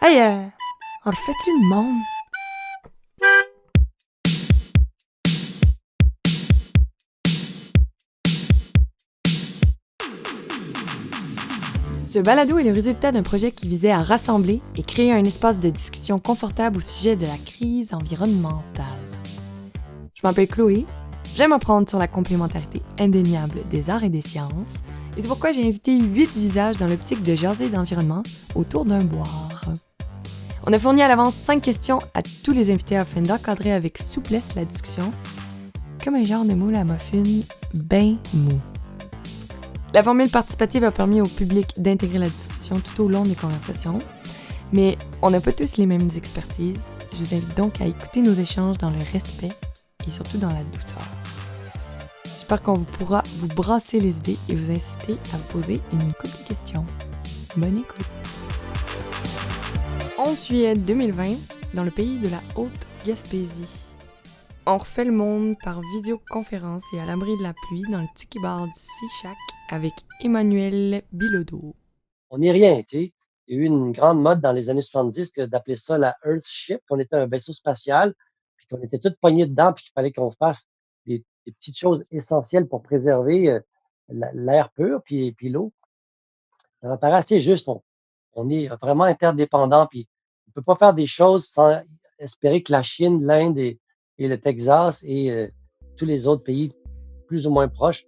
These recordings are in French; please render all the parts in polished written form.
Hey, on refait-tu le monde? Ce balado est le résultat d'un projet qui visait à rassembler et créer un espace de discussion confortable au sujet de la crise environnementale. Je m'appelle Chloé, j'aime apprendre sur la complémentarité indéniable des arts et des sciences, et c'est pourquoi j'ai invité 8 visages dans l'optique de jaser d'environnement autour d'un boire. On a fourni à l'avance 5 questions à tous les invités afin d'encadrer avec souplesse la discussion, comme un genre de moule à muffin ben mou. La formule participative a permis au public d'intégrer la discussion tout au long des conversations, mais on n'a pas tous les mêmes expertises. Je vous invite donc à écouter nos échanges dans le respect et surtout dans la douceur. J'espère qu'on pourra vous brasser les idées et vous inciter à vous poser une couple de questions. Bonne écoute! 11 juillet 2020, dans le pays de la Haute-Gaspésie. On refait le monde par visioconférence et à l'abri de la pluie dans le tiki bar du Sea-Shack avec Emmanuel Bilodeau. On n'est rien, tu sais. Il y a eu une grande mode dans les années 70 d'appeler ça la Earthship, qu'on était un vaisseau spatial, puis qu'on était tous pognés dedans, puis qu'il fallait qu'on fasse des petites choses essentielles pour préserver l'air pur, puis l'eau. Ça me paraît assez juste. On est vraiment interdépendants, puis on ne peut pas faire des choses sans espérer que la Chine, l'Inde et le Texas et tous les autres pays plus ou moins proches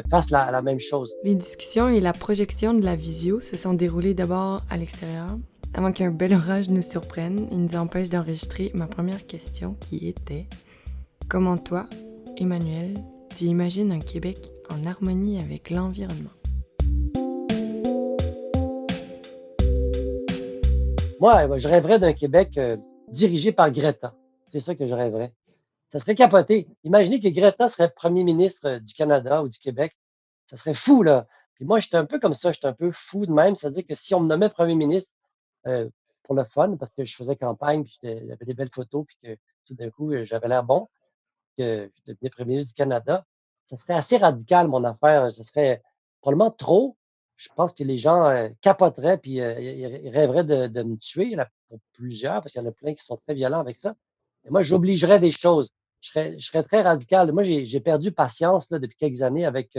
fassent la même chose. Les discussions et la projection de la visio se sont déroulées d'abord à l'extérieur, avant qu'un bel orage nous surprenne et nous empêche d'enregistrer ma première question qui était « Comment toi, Emmanuel, tu imagines un Québec en harmonie avec l'environnement? » Moi, je rêverais d'un Québec dirigé par Greta. C'est ça que je rêverais. Ça serait capoté. Imaginez que Greta serait premier ministre du Canada ou du Québec. Ça serait fou, là. Puis moi, j'étais un peu comme ça, j'étais un peu fou de même. C'est-à-dire que si on me nommait premier ministre euh, pour le fun, parce que je faisais campagne, puis j'avais des belles photos, puis que tout d'un coup, j'avais l'air bon, que je devenais premier ministre du Canada, ça serait assez radical, mon affaire. Ce serait probablement trop. Je pense que les gens capoteraient, puis ils rêveraient de me tuer, là, pour plusieurs, parce qu'il y en a plein qui sont très violents avec ça. Et moi, j'obligerais des choses. Je serais très radical. Moi, j'ai perdu patience là, depuis quelques années avec,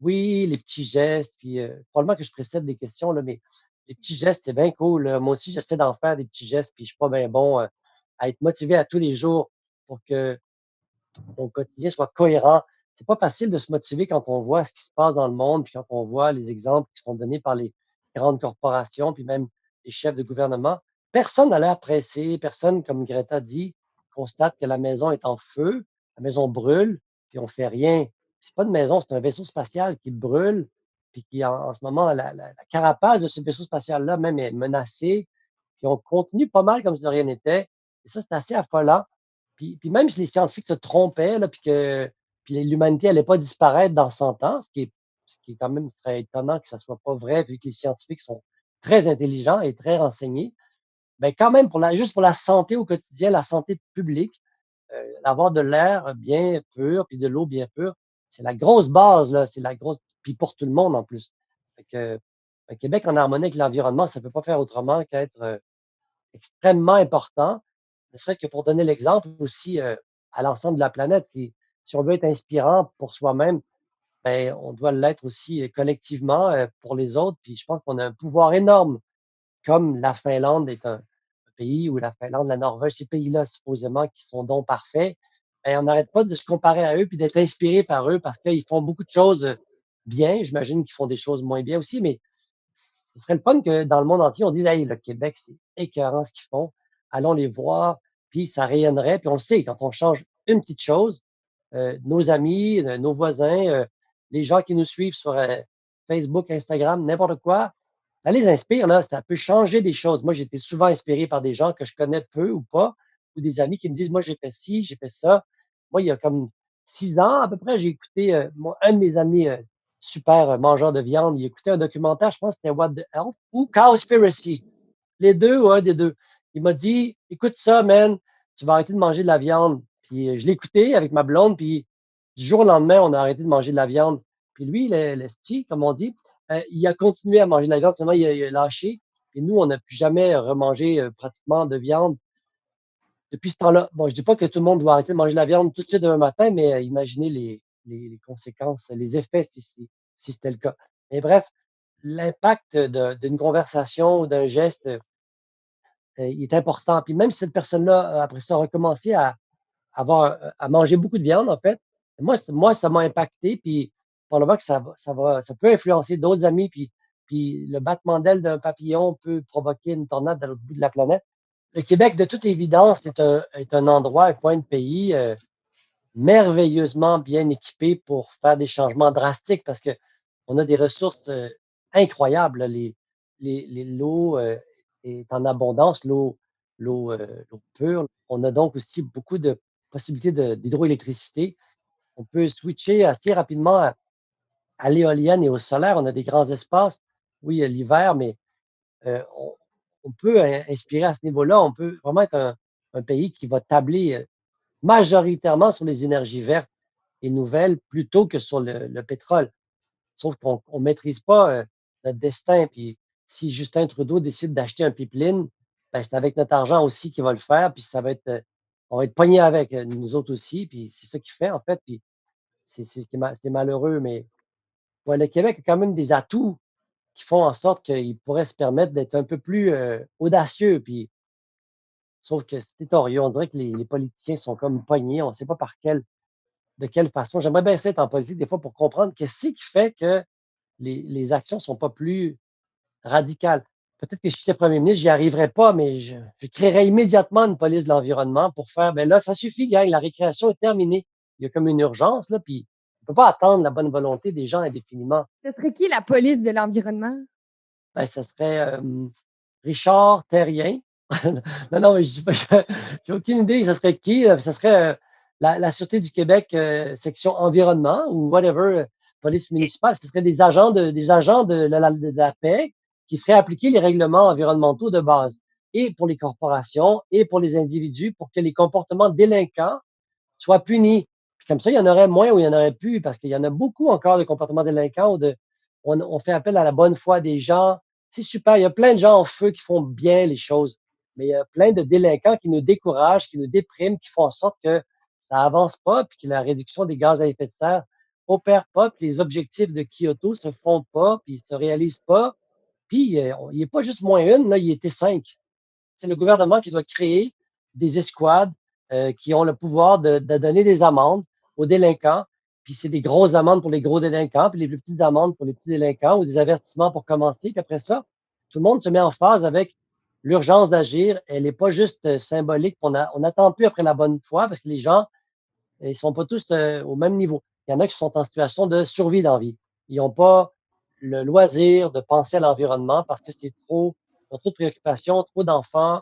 oui, les petits gestes, puis probablement que je précède des questions, là, mais les petits gestes, c'est bien cool, là. Moi aussi, j'essaie d'en faire des petits gestes, puis je suis pas bien bon à être motivé à tous les jours pour que ton quotidien soit cohérent. C'est pas facile de se motiver quand on voit ce qui se passe dans le monde, puis quand on voit les exemples qui sont donnés par les grandes corporations, puis même les chefs de gouvernement. Personne n'a l'air pressé, personne, comme Greta dit, constate que la maison est en feu, la maison brûle, puis on fait rien. C'est pas une maison, c'est un vaisseau spatial qui brûle, puis qui en ce moment, la carapace de ce vaisseau spatial-là même est menacée, puis on continue pas mal comme si de rien n'était. Et ça, c'est assez affolant. Puis même si les scientifiques se trompaient, là, puis l'humanité allait pas disparaître dans 100 ans, ce qui est quand même très étonnant que ça soit pas vrai, vu que les scientifiques sont très intelligents et très renseignés. Ben, quand même, juste pour la santé au quotidien, la santé publique, avoir de l'air bien pur, puis de l'eau bien pure, c'est la grosse base, là, c'est la grosse puis pour tout le monde en plus. Fait que, un Québec en harmonie avec l'environnement, ça peut pas faire autrement qu'être, extrêmement important, ne serait-ce que pour donner l'exemple aussi, à l'ensemble de la planète. Et si on veut être inspirant pour soi-même, ben, on doit l'être aussi, collectivement, pour les autres. Puis je pense qu'on a un pouvoir énorme, comme la Finlande est un pays ou la Finlande, la Norvège, ces pays-là supposément qui sont donc parfaits, ben, on n'arrête pas de se comparer à eux puis d'être inspiré par eux parce qu'ils font beaucoup de choses, bien. J'imagine qu'ils font des choses moins bien aussi, mais ce serait le fun que dans le monde entier, on dise: «Hey, le Québec, c'est écœurant ce qu'ils font. Allons les voir», puis ça rayonnerait. Puis on le sait, quand on change une petite chose, nos amis, nos voisins, les gens qui nous suivent sur, Facebook, Instagram, n'importe quoi, ça les inspire, là, ça peut changer des choses. Moi, j'ai été souvent inspiré par des gens que je connais peu ou pas, ou des amis qui me disent: «Moi, j'ai fait ci, j'ai fait ça». Moi, il y a comme 6 ans à peu près, j'ai écouté, un de mes amis, super, mangeur de viande, il écoutait un documentaire, je pense que c'était What the Health ou Cowspiracy, les 2 ou un des 2. Il m'a dit: «Écoute ça, man, tu vas arrêter de manger de la viande». Puis, je l'ai écouté avec ma blonde, puis du jour au lendemain, on a arrêté de manger de la viande. Puis lui, le l'esti, comme on dit, il a continué à manger de la viande, finalement il a lâché. Et nous, on n'a plus jamais remangé, pratiquement de viande depuis ce temps-là. Bon, je dis pas que tout le monde doit arrêter de manger de la viande tout de suite demain matin, mais imaginez les conséquences, les effets si c'était le cas. Mais bref, l'impact d'une conversation ou d'un geste, il est important. Puis même si cette personne-là, après ça, a recommencé à manger beaucoup de viande, en fait, moi, ça m'a impacté, puis probablement que ça peut influencer d'autres amis, puis le battement d'ailes d'un papillon peut provoquer une tornade à l'autre bout de la planète. Le Québec, de toute évidence, est un endroit, un coin de pays, merveilleusement bien équipé pour faire des changements drastiques parce qu'on a des ressources, incroyables, là. L'eau, est en abondance, l'eau pure. On a donc aussi beaucoup de possibilités d'hydroélectricité. On peut switcher assez rapidement à l'éolienne et au solaire. On a des grands espaces. Oui, l'hiver, mais on peut inspirer à ce niveau-là. On peut vraiment être un pays qui va tabler, majoritairement sur les énergies vertes et nouvelles plutôt que sur le pétrole. Sauf qu'on ne maîtrise pas, notre destin. Puis si Justin Trudeau décide d'acheter un pipeline, ben, c'est avec notre argent aussi qu'il va le faire. Puis ça va être, on va être pognés avec, nous autres aussi. Puis c'est ça qu'il fait, en fait. Puis c'est malheureux, mais ouais, le Québec a quand même des atouts qui font en sorte qu'il pourrait se permettre d'être un peu plus, audacieux. Puis sauf que c'est étorieux. On dirait que les politiciens sont comme pognés. On ne sait pas de quelle façon. J'aimerais bien ça être en politique des fois pour comprendre qu'est-ce qui fait que les actions ne sont pas plus radicales. Peut-être que si j'étais premier ministre, j'y arriverais pas, mais je créerais immédiatement une police de l'environnement pour faire, ben là, ça suffit, gang, la récréation est terminée. Il y a comme une urgence, là, puis on ne peut pas attendre la bonne volonté des gens indéfiniment. Ce serait qui la police de l'environnement? Ben, ça serait, Richard Terrien. Non, non, mais je dis pas j'ai aucune idée, ça serait qui, ça serait, la Sûreté du Québec, section environnement ou whatever, police municipale. Ce serait des agents de la paix qui feraient appliquer les règlements environnementaux de base et pour les corporations et pour les individus pour que les comportements délinquants soient punis. Puis comme ça, il y en aurait moins ou il y en aurait plus parce qu'il y en a beaucoup encore de comportements délinquants ou on fait appel à la bonne foi des gens. C'est super, il y a plein de gens en feu qui font bien les choses, mais il y a plein de délinquants qui nous découragent, qui nous dépriment, qui font en sorte que ça avance pas, puis que la réduction des gaz à effet de serre opère pas, puis les objectifs de Kyoto se font pas, puis se réalisent pas. Puis, il est pas juste moins une, là, il était 5. C'est le gouvernement qui doit créer des escouades, qui ont le pouvoir de donner des amendes aux délinquants. Puis c'est des grosses amendes pour les gros délinquants, puis les plus petites amendes pour les petits délinquants ou des avertissements pour commencer. Puis après ça, tout le monde se met en phase avec l'urgence d'agir. Elle n'est pas juste, symbolique. On n'attend plus après la bonne foi parce que les gens, ils sont pas tous, au même niveau. Il y en a qui sont en situation de survie dans la vie. Ils n'ont pas le loisir de penser à l'environnement parce que c'est trop, ils ont trop de préoccupations, trop d'enfants,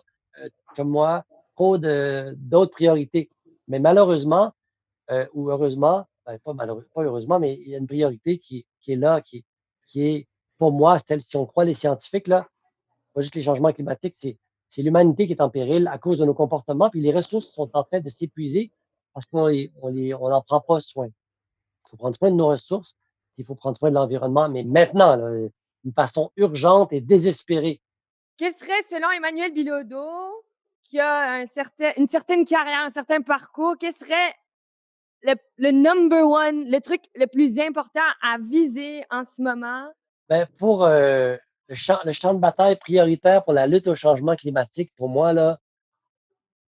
comme moi, trop d'autres priorités. Mais malheureusement, ou heureusement, ben, pas heureusement, mais il y a une priorité qui est là, qui est, pour moi, celle, si on croit les scientifiques, là, pas juste les changements climatiques, c'est l'humanité qui est en péril à cause de nos comportements, puis les ressources sont en train de s'épuiser parce on n'en prend pas soin. Il faut prendre soin de nos ressources, il faut prendre soin de l'environnement, mais maintenant, là, d'une façon urgente et désespérée. Quel serait, selon Emmanuel Bilodeau, qui a une certaine carrière, un certain parcours, quel serait le number one, le truc le plus important à viser en ce moment? Ben, pour le champ de bataille prioritaire pour la lutte au changement climatique, pour moi, là,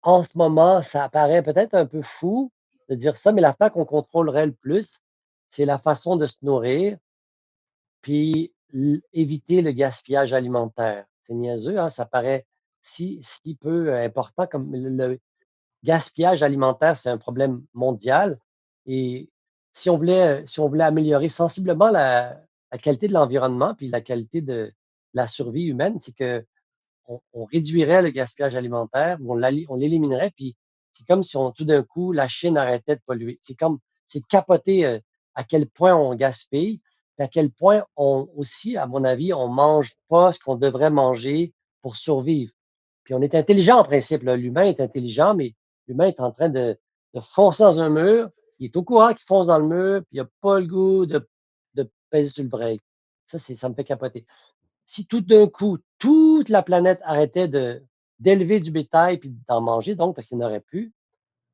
en ce moment, ça paraît peut-être un peu fou de dire ça, mais l'affaire qu'on contrôlerait le plus, c'est la façon de se nourrir, puis éviter le gaspillage alimentaire. C'est niaiseux, hein? Ça paraît si peu important comme le gaspillage alimentaire, c'est un problème mondial et si on voulait améliorer sensiblement la qualité de l'environnement, puis la qualité de la survie humaine, c'est qu'on réduirait le gaspillage alimentaire ou on l'éliminerait, puis c'est comme si tout d'un coup, la Chine arrêtait de polluer. C'est capoter, à quel point on gaspille, et à quel point on aussi, à mon avis, on mange pas ce qu'on devrait manger pour survivre. Puis on est intelligent en principe, là. L'humain est intelligent, mais l'humain est en train de foncer dans un mur. Il est au courant qu'il fonce dans le mur, puis il a pas le goût de peser sur le break. Ça me fait capoter. Si tout d'un coup, toute la planète arrêtait d'élever du bétail puis d'en manger donc, parce qu'il n'y en aurait plus,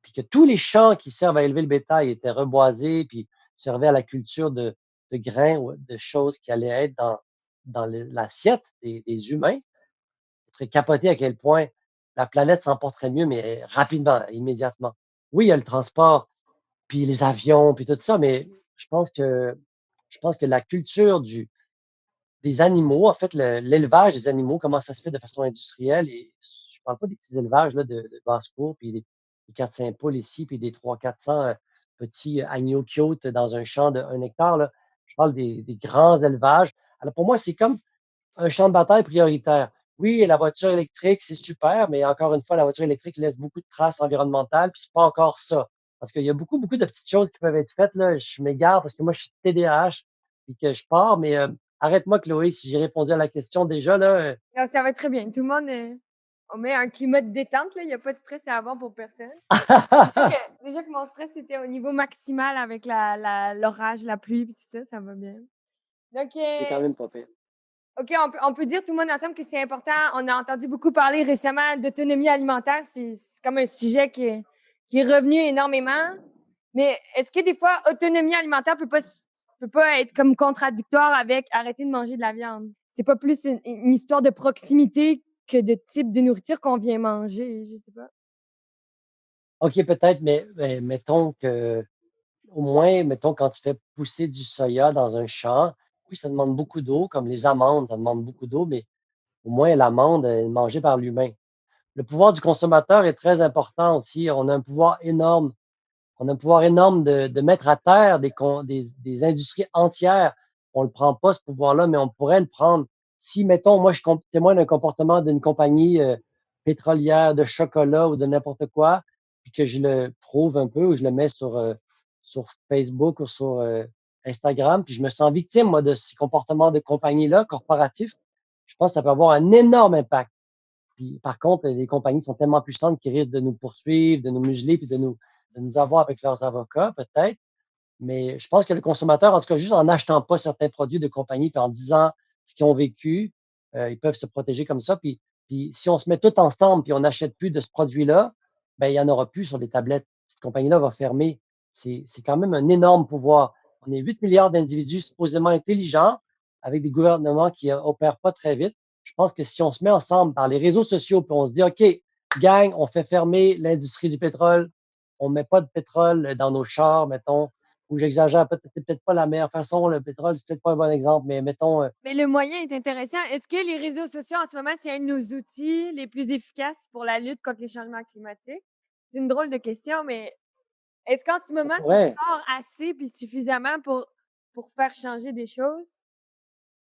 puis que tous les champs qui servent à élever le bétail étaient reboisés puis servaient à la culture de grains ou de choses qui allaient être dans l'assiette des humains, ce serait capoté à quel point la planète s'en porterait mieux, mais rapidement, immédiatement. Oui, il y a le transport, puis les avions, puis tout ça, mais je pense que je pense que la culture des animaux, en fait, l'élevage des animaux, comment ça se fait de façon industrielle et je parle pas des petits élevages là, de basse-cour, puis des 4-5 poules ici, puis des 300-400 petits agneaux cute dans un champ de 1 hectare, là. Je parle des grands élevages. Alors pour moi, c'est comme un champ de bataille prioritaire. Oui, la voiture électrique, c'est super, mais encore une fois, la voiture électrique laisse beaucoup de traces environnementales, puis c'est pas encore ça. Parce qu'il y a beaucoup, beaucoup de petites choses qui peuvent être faites, là. Je m'égare parce que moi, je suis TDAH puis que je pars, mais arrête-moi, Chloé, si j'ai répondu à la question déjà, là. Non, ça va très bien. Tout le monde, on met un climat de détente, là, il y a pas de stress à avoir pour personne. Déjà que mon stress était au niveau maximal avec l'orage, la pluie puis tout ça, ça va bien. Donc, C'est quand même pas pire. OK, on peut dire tout le monde ensemble que c'est important. On a entendu beaucoup parler récemment d'autonomie alimentaire. C'est comme un sujet qui est revenu énormément. Mais est-ce que des fois, autonomie alimentaire peut pas être comme contradictoire avec arrêter de manger de la viande? C'est pas plus une histoire de proximité que de type de nourriture qu'on vient manger, je sais pas. OK, peut-être, mais mettons que au moins, mettons, quand tu fais pousser du soya dans un champ, oui, ça demande beaucoup d'eau, comme les amandes, ça demande beaucoup d'eau, mais au moins l'amande est mangée par l'humain. Le pouvoir du consommateur est très important aussi. On a un pouvoir énorme de mettre à terre des industries entières. On ne le prend pas, ce pouvoir-là, mais on pourrait le prendre. Si, mettons, moi, je suis témoin d'un comportement d'une compagnie pétrolière de chocolat ou de n'importe quoi, puis que je le prouve un peu ou je le mets sur Facebook ou sur Instagram, puis je me sens victime, moi, de ces comportements de compagnie-là, corporatifs, je pense que ça peut avoir un énorme impact. Puis, par contre, les compagnies sont tellement puissantes qu'ils risquent de nous poursuivre, de nous museler, puis de nous avoir avec leurs avocats, peut-être. Mais je pense que le consommateur, en tout cas, juste en n'achetant pas certains produits de compagnie, puis en disant ce qu'ils ont vécu, ils peuvent se protéger comme ça. Puis si on se met tous ensemble, puis on n'achète plus de ce produit-là, ben, il n'y en aura plus sur les tablettes. Cette compagnie-là va fermer. C'est quand même un énorme pouvoir. On est 8 milliards d'individus supposément intelligents, avec des gouvernements qui opèrent pas très vite. Je pense que si on se met ensemble par les réseaux sociaux, puis on se dit, OK, gang, on fait fermer l'industrie du pétrole, on ne met pas de pétrole dans nos chars, mettons, ou j'exagère, c'est peut-être pas la meilleure façon, le pétrole, c'est peut-être pas un bon exemple, mais mettons, Mais le moyen est intéressant. Est-ce que les réseaux sociaux, en ce moment, c'est un de nos outils les plus efficaces pour la lutte contre les changements climatiques? C'est une drôle de question, mais est-ce qu'en ce ça moment, c'est pourrait. fort assez puis suffisamment pour faire changer des choses?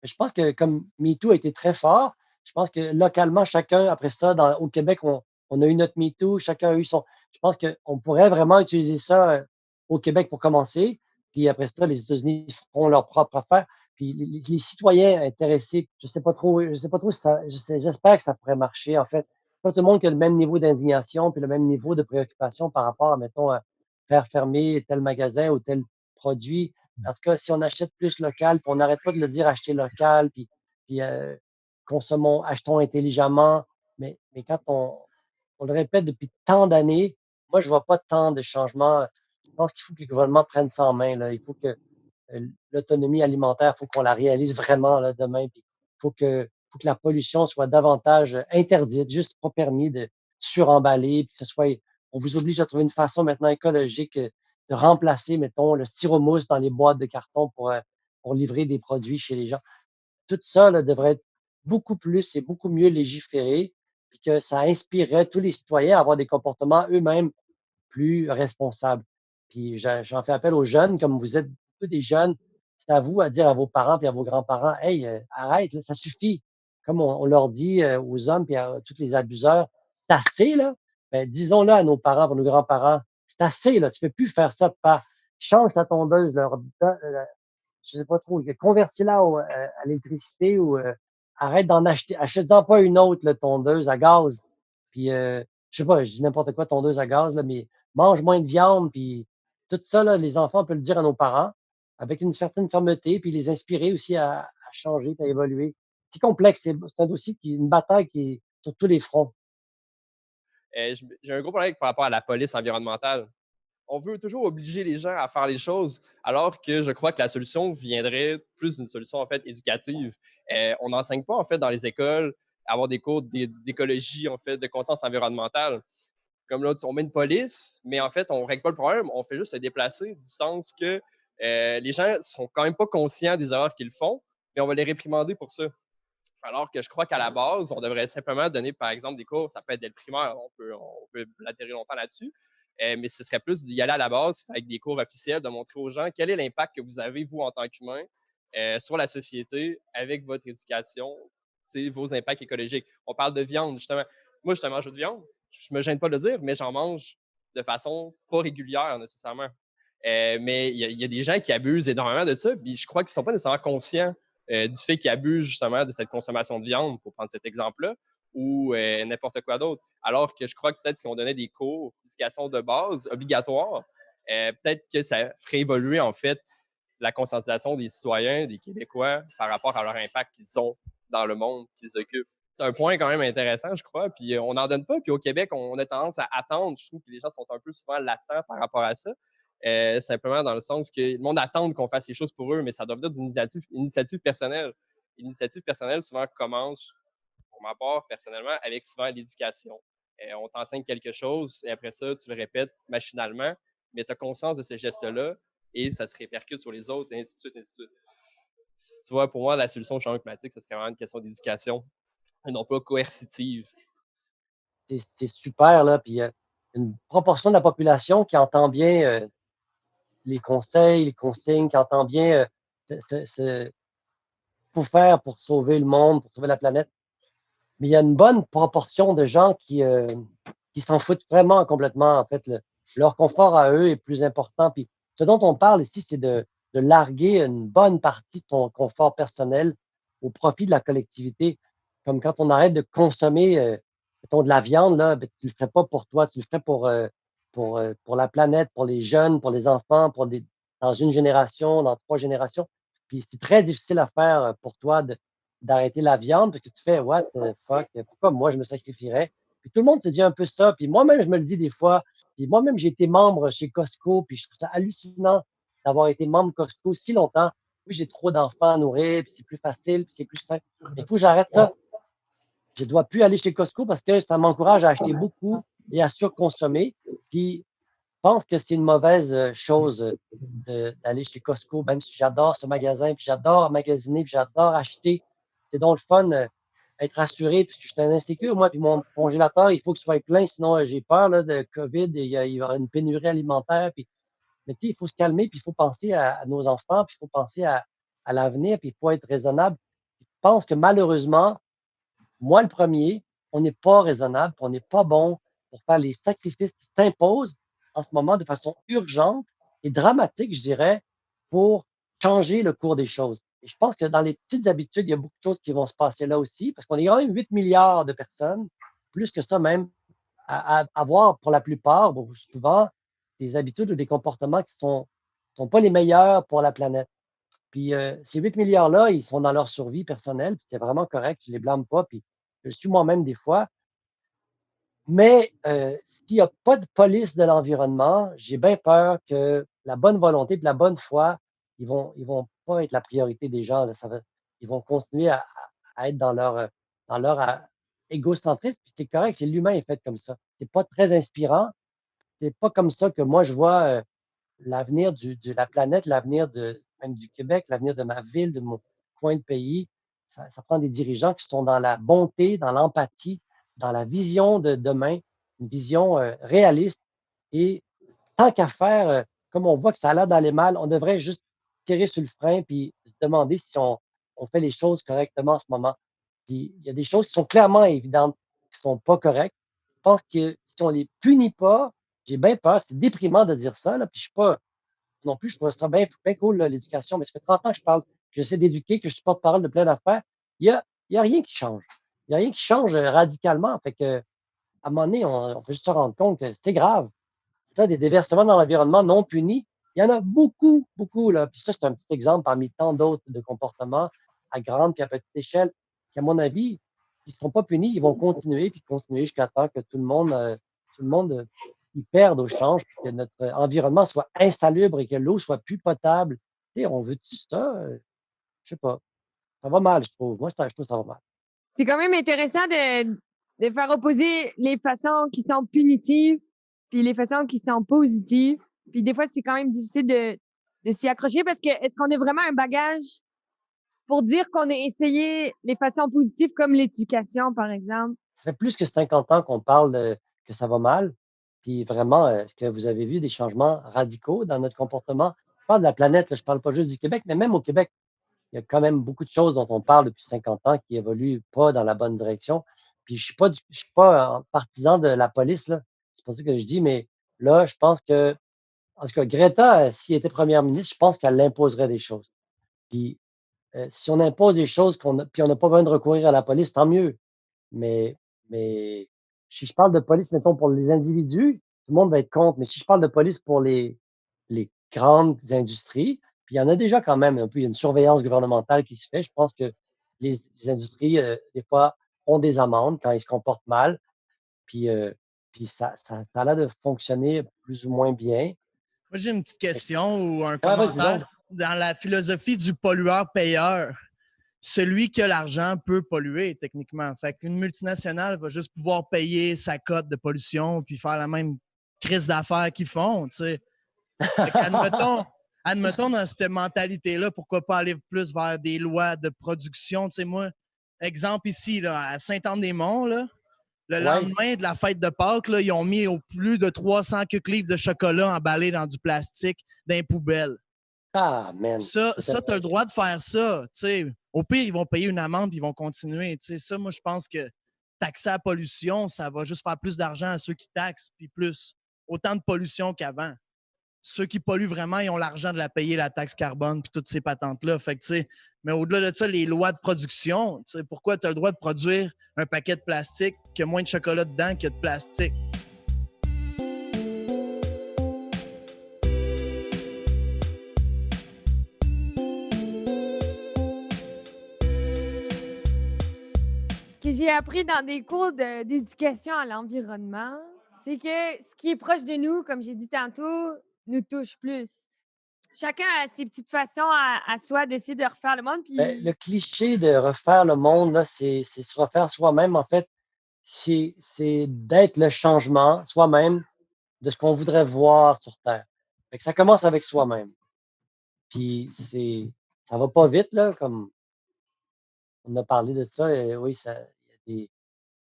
Je pense que comme MeToo a été très fort, je pense que localement, chacun, après ça, au Québec, on a eu notre MeToo, chacun a eu son. Je pense qu'on pourrait vraiment utiliser ça au Québec pour commencer. Puis après ça, les États-Unis feront leur propre affaire. Puis les citoyens intéressés, je sais pas trop si j'espère que ça pourrait marcher, en fait. Pas tout le monde qui a le même niveau d'indignation puis le même niveau de préoccupation par rapport à, mettons, à faire fermer tel magasin ou tel produit. En tout cas, si on achète plus local, puis on n'arrête pas de le dire acheter local, puis consommons, achetons intelligemment, mais quand on le répète depuis tant d'années, moi, je vois pas tant de changements. Je pense qu'il faut que les gouvernements prennent ça en main, là. Il faut que l'autonomie alimentaire, il faut qu'on la réalise vraiment là, demain. Puis il faut que la pollution soit davantage interdite, juste pas permis de suremballer, puis que ce soit. On vous oblige à trouver une façon maintenant écologique de remplacer, mettons, le styromousse dans les boîtes de carton pour livrer des produits chez les gens. Tout ça là, devrait être beaucoup plus et beaucoup mieux légiféré, puis que ça inspirerait tous les citoyens à avoir des comportements eux-mêmes plus responsable. Puis j'en fais appel aux jeunes, comme vous êtes beaucoup des jeunes, c'est à vous à dire à vos parents puis à vos grands-parents: «Hey, arrête là, ça suffit». Comme on leur dit, aux hommes puis à tous les abuseurs: «C'est assez là». Ben, disons-le à nos parents, à nos grands-parents: «C'est assez là, tu peux plus faire ça, papa. Change ta tondeuse, leur je sais pas trop, convertis-la à l'électricité ou arrête d'en acheter, achète-en pas une autre, là, tondeuse à gaz. Puis, je sais pas, je dis n'importe quoi, tondeuse à gaz, là, mais mange moins de viande, puis tout ça, là, les enfants, on peut le dire à nos parents avec une certaine fermeté, puis les inspirer aussi à changer, à évoluer. c'est complexe. C'est un dossier une bataille qui est sur tous les fronts. J'ai un gros problème par rapport à la police environnementale. On veut toujours obliger les gens à faire les choses, alors que je crois que la solution viendrait plus d'une solution en fait éducative. On n'enseigne pas en fait dans les écoles à avoir des cours d'écologie en fait, de conscience environnementale. Comme là, on met une police, mais en fait, on ne règle pas le problème, on fait juste le déplacer, du sens que les gens sont quand même pas conscients des erreurs qu'ils font, mais on va les réprimander pour ça. Alors que je crois qu'à la base, on devrait simplement donner, par exemple, des cours, ça peut être dès le primaire, on peut l'atterrir longtemps là-dessus, mais ce serait plus d'y aller à la base avec des cours officiels, de montrer aux gens quel est l'impact que vous avez, vous, en tant qu'humain, sur la société avec votre éducation, vos impacts écologiques. On parle de viande, justement. Moi, je mange de viande. Je me gêne pas de le dire, mais j'en mange de façon pas régulière, nécessairement. Mais il y a des gens qui abusent énormément de ça, puis je crois qu'ils ne sont pas nécessairement conscients du fait qu'ils abusent justement de cette consommation de viande, pour prendre cet exemple-là, ou n'importe quoi d'autre. Alors que je crois que peut-être si on donnait des cours d'éducation de base obligatoires, peut-être que ça ferait évoluer en fait la conscientisation des citoyens, des Québécois, par rapport à leur impact qu'ils ont dans le monde qu'ils occupent. C'est un point quand même intéressant, je crois. Puis on n'en donne pas. Puis au Québec, on a tendance à attendre. Je trouve que les gens sont un peu souvent latents par rapport à ça. Simplement dans le sens que le monde attend qu'on fasse les choses pour eux, mais ça doit venir d'une initiative personnelle. L'initiative personnelle, souvent, commence, pour ma part, personnellement, avec souvent l'éducation. On t'enseigne quelque chose et après ça, tu le répètes machinalement, mais tu as conscience de ces gestes-là et ça se répercute sur les autres, et ainsi de suite, ainsi de suite. Tu vois, pour moi, la solution au changement climatique, ce serait vraiment une question d'éducation et non pas coercitive. C'est super, là. Puis il y a une proportion de la population qui entend bien les conseils, les consignes, qui entend bien faut faire pour sauver le monde, pour sauver la planète. Mais il y a une bonne proportion de gens qui s'en foutent vraiment complètement. En fait, leur confort à eux est plus important. Puis ce dont on parle ici, c'est de larguer une bonne partie de ton confort personnel au profit de la collectivité. Comme quand on arrête de consommer, mettons, de la viande, là, ben, tu le ferais pas pour toi, tu le ferais pour la planète, pour les jeunes, pour les enfants, dans une génération, dans 3 générations. Puis c'est très difficile à faire pour toi d'arrêter la viande parce que tu fais what the fuck, pourquoi moi je me sacrifierais? Puis tout le monde se dit un peu ça. Puis moi-même, je me le dis des fois. Puis moi-même, j'ai été membre chez Costco, puis je trouve ça hallucinant d'avoir été membre Costco si longtemps. Oui, j'ai trop d'enfants à nourrir, puis c'est plus facile, puis c'est plus simple. Mais il faut que j'arrête ça. Je ne dois plus aller chez Costco parce que ça m'encourage à acheter beaucoup et à surconsommer. Puis je pense que c'est une mauvaise chose d'aller chez Costco, même si j'adore ce magasin, puis j'adore magasiner, puis j'adore acheter. C'est donc le fun, être rassuré, puisque je suis un insécure, moi, puis mon congélateur, il faut qu'il soit plein, sinon j'ai peur là, de COVID et il va y avoir une pénurie alimentaire. Mais tu sais, il faut se calmer, puis il faut penser à nos enfants, puis il faut penser à l'avenir, puis il faut être raisonnable. Je pense que malheureusement, moi, le premier, on n'est pas raisonnable, puis on n'est pas bon pour faire les sacrifices qui s'imposent en ce moment de façon urgente et dramatique, je dirais, pour changer le cours des choses. Et je pense que dans les petites habitudes, il y a beaucoup de choses qui vont se passer là aussi, parce qu'on est quand même 8 milliards de personnes, plus que ça même, à avoir pour la plupart, beaucoup souvent, des habitudes ou des comportements qui sont pas les meilleurs pour la planète. Puis ces 8 milliards-là, ils sont dans leur survie personnelle, puis c'est vraiment correct, je les blâme pas, puis je le suis moi-même des fois. Mais s'il y a pas de police de l'environnement, j'ai bien peur que la bonne volonté puis la bonne foi, ils vont pas être la priorité des gens, là. Ils vont continuer à être dans leur égocentrisme, puis c'est correct, c'est l'humain est fait comme ça. C'est pas très inspirant, c'est pas comme ça que moi je vois, l'avenir de la planète, l'avenir même du Québec, l'avenir de ma ville, de mon coin de pays. Ça prend des dirigeants qui sont dans la bonté, dans l'empathie, dans la vision de demain, une vision réaliste. Et tant qu'à faire, comme on voit que ça a l'air d'aller mal, on devrait juste tirer sur le frein puis se demander si on fait les choses correctement en ce moment. Puis il y a des choses qui sont clairement évidentes, qui sont pas correctes. Je pense que si on les punit pas, j'ai bien peur, c'est déprimant de dire ça, là, puis je suis pas non plus, je trouve ça bien, bien cool, là, l'éducation, mais ça fait 30 ans que je parle, que j'essaie d'éduquer, que je suis porte-parole de plein d'affaires. Il y a rien qui change. Il y a rien qui change radicalement. Fait que, à un moment donné, on peut juste se rendre compte que c'est grave. Ça, des déversements dans l'environnement non punis, il y en a beaucoup, beaucoup, là. Puis ça, c'est un petit exemple parmi tant d'autres de comportements à grande puis à petite échelle. Puis à mon avis, ils ne seront pas punis, ils vont continuer, puis continuer jusqu'à temps que tout le monde y perde au change, puis que notre environnement soit insalubre et que l'eau soit plus potable. Tu sais, on veut-tu ça? Je sais pas. Ça va mal, je trouve. Moi, je trouve que ça va mal. C'est quand même intéressant de faire opposer les façons qui sont punitives puis les façons qui sont positives. Puis des fois, c'est quand même difficile de s'y accrocher parce que est-ce qu'on a vraiment un bagage pour dire qu'on a essayé les façons positives comme l'éducation, par exemple? Ça fait plus que 50 ans qu'on parle que ça va mal. Puis vraiment, est-ce que vous avez vu des changements radicaux dans notre comportement? Je parle de la planète, là, je parle pas juste du Québec, mais même au Québec, il y a quand même beaucoup de choses dont on parle depuis 50 ans qui évoluent pas dans la bonne direction. Puis je suis pas un partisan de la police, là. C'est pas ça que je dis, mais là, je pense que, en tout cas, Greta, s'il était première ministre, je pense qu'elle imposerait des choses. Puis si on impose des choses puis on n'a pas besoin de recourir à la police, tant mieux. Mais mais si je parle de police, mettons, pour les individus, tout le monde va être contre. Mais si je parle de police pour les grandes industries, puis il y en a déjà quand même un peu, il y a une surveillance gouvernementale qui se fait. Je pense que les industries, des fois, ont des amendes quand ils se comportent mal, puis, ça a l'air de fonctionner plus ou moins bien. Moi, j'ai une petite Fait que question ou un ouais, vas-y donc. commentaire. Dans la philosophie du pollueur-payeur, celui qui a l'argent peut polluer techniquement. Fait qu'une multinationale va juste pouvoir payer sa cote de pollution puis faire la même crise d'affaires qu'ils font, tu sais. Fait admettons dans cette mentalité-là, pourquoi pas aller plus vers des lois de production, tu sais, moi, exemple ici, là, à Saint-Anne-des-Monts, là, le Ouais. lendemain de la fête de Pâques, là, ils ont mis au plus de 300 livres de chocolat emballés dans du plastique dans les poubelles. Ah man, Ça, c'est ça tu as le tellement droit de faire ça. T'sais. Au pire, ils vont payer une amende et ils vont continuer. T'sais. Ça, moi, je pense que taxer la pollution, ça va juste faire plus d'argent à ceux qui taxent, puis plus autant de pollution qu'avant. Ceux qui polluent vraiment, ils ont l'argent de la payer, la taxe carbone, puis toutes ces patentes-là. Fait que, mais au-delà de ça, les lois de production, pourquoi tu as le droit de produire un paquet de plastique qui a moins de chocolat dedans que de plastique? Ce que j'ai appris dans des cours d'éducation à l'environnement, c'est que ce qui est proche de nous, comme j'ai dit tantôt, nous touche plus. Chacun a ses petites façons à soi d'essayer de refaire le monde. ben, le Puis cliché de refaire le monde, là, c'est se refaire soi-même. En fait, c'est d'être le changement soi-même de ce qu'on voudrait voir sur Terre. Fait que ça commence avec soi-même. Puis ça va pas vite, là, comme on a parlé de ça. Oui, il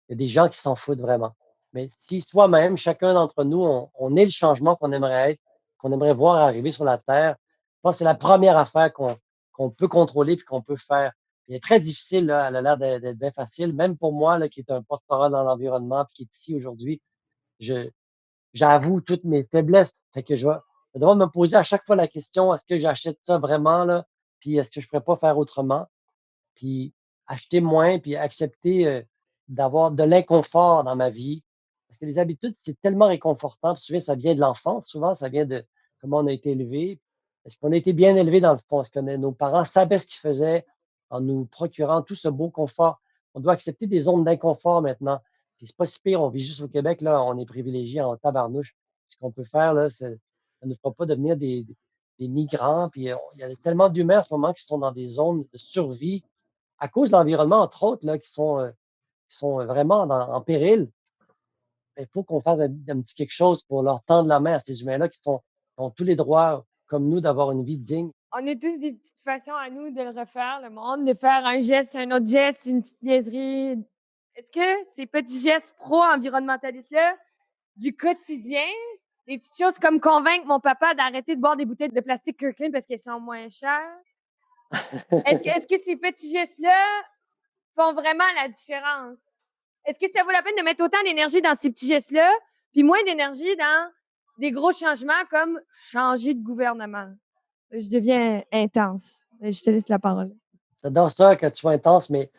y a des gens qui s'en foutent vraiment. Mais si soi-même, chacun d'entre nous, on est le changement qu'on aimerait être, qu'on aimerait voir arriver sur la Terre, je pense que c'est la première affaire qu'on peut contrôler et qu'on peut faire. Il est très difficile, là, elle a l'air d'être bien facile, même pour moi, là, qui est un porte-parole dans l'environnement et qui est ici aujourd'hui. Je, j'avoue toutes mes faiblesses. Fait que je vais devoir me poser à chaque fois la question, est-ce que j'achète ça vraiment, là? Puis est-ce que je pourrais pas faire autrement? Puis acheter moins, puis accepter, d'avoir de l'inconfort dans ma vie. Parce que les habitudes, c'est tellement réconfortant. Puis souvent, ça vient de l'enfance, souvent, ça vient de comment on a été élevé. Est-ce qu'on a été bien élevé dans le fond? Est-ce que nos parents savaient ce qu'ils faisaient en nous procurant tout ce beau confort? On doit accepter des zones d'inconfort maintenant. Puis c'est pas si pire, on vit juste au Québec, là, on est privilégiés en tabarnouche. Ce qu'on peut faire, là, ça ne nous fera pas devenir des migrants. Puis il y a tellement d'humains en ce moment qui sont dans des zones de survie à cause de l'environnement, entre autres, là, qui sont vraiment en péril. Il faut qu'on fasse un petit quelque chose pour leur tendre la main à ces humains-là qui ont tous les droits, comme nous, d'avoir une vie digne. on a tous des petites façons à nous de le refaire, le monde, de faire un geste, un autre geste, une petite niaiserie. Est-ce que ces petits gestes pro-environnementalistes-là, du quotidien, des petites choses comme convaincre mon papa d'arrêter de boire des bouteilles de plastique Kirkland parce qu'elles sont moins chères, est-ce que ces petits gestes-là font vraiment la différence? Est-ce que ça vaut la peine de mettre autant d'énergie dans ces petits gestes-là, puis moins d'énergie dans des gros changements comme changer de gouvernement? Je deviens intense. Je te laisse la parole. J'adore ça quand tu sois intense, mais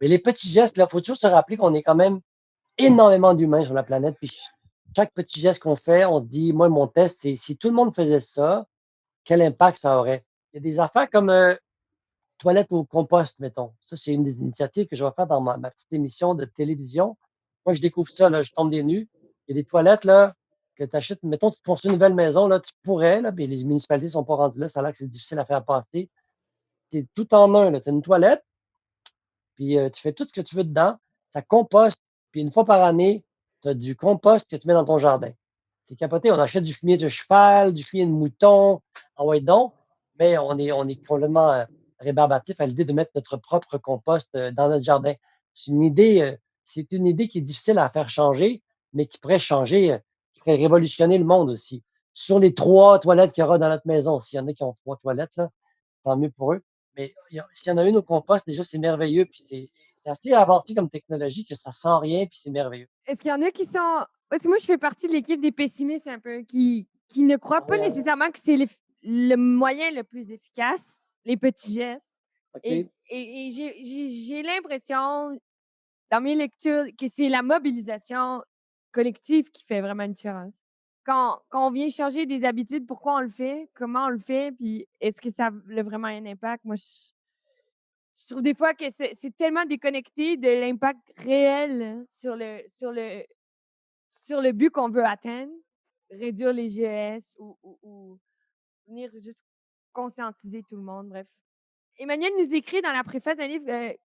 les petits gestes, il faut toujours se rappeler qu'on est quand même énormément d'humains sur la planète. Puis chaque petit geste qu'on fait, on se dit, moi, mon test, c'est si tout le monde faisait ça, quel impact ça aurait? Il y a des affaires comme toilettes au compost, mettons. Ça, c'est une des initiatives que je vais faire dans ma petite émission de télévision. Moi, je découvre ça, là, je tombe des nues. Il y a des toilettes là, que tu achètes. Mettons, tu construis une nouvelle maison, là, tu pourrais, là, mais les municipalités ne sont pas rendues là. Ça a l'air que c'est difficile à faire passer. C'est tout en un. Tu as une toilette, puis tu fais tout ce que tu veux dedans. Ça composte. Puis une fois par année, tu as du compost que tu mets dans ton jardin. C'est capoté. On achète du fumier de cheval, du fumier de mouton. Ah ouais, donc. Mais on est complètement rébarbatif à l'idée de mettre notre propre compost dans notre jardin. C'est une idée, c'est une idée qui est difficile à faire changer, mais qui pourrait changer, qui pourrait révolutionner le monde aussi. Sur les 3 toilettes qu'il y aura dans notre maison, s'il y en a qui ont 3 toilettes, là, tant mieux pour eux. Mais s'il y en a une au compost, déjà, c'est merveilleux. Puis c'est assez avancé comme technologie que ça sent rien, puis c'est merveilleux. Est-ce qu'il y en a qui sont. Parce que moi, je fais partie de l'équipe des pessimistes un peu, qui ne croient pas Ouais, nécessairement que c'est le moyen le plus efficace, les petits gestes. Et, OK. et j'ai l'impression, dans mes lectures, que c'est la mobilisation collective qui fait vraiment une différence. Quand on vient changer des habitudes, pourquoi on le fait, comment on le fait, puis est-ce que ça a vraiment un impact? Moi, je trouve des fois que c'est tellement déconnecté de l'impact réel sur le but qu'on veut atteindre, réduire les GES ou venir juste conscientiser tout le monde, bref. Emmanuel nous écrit dans la préface d'un livre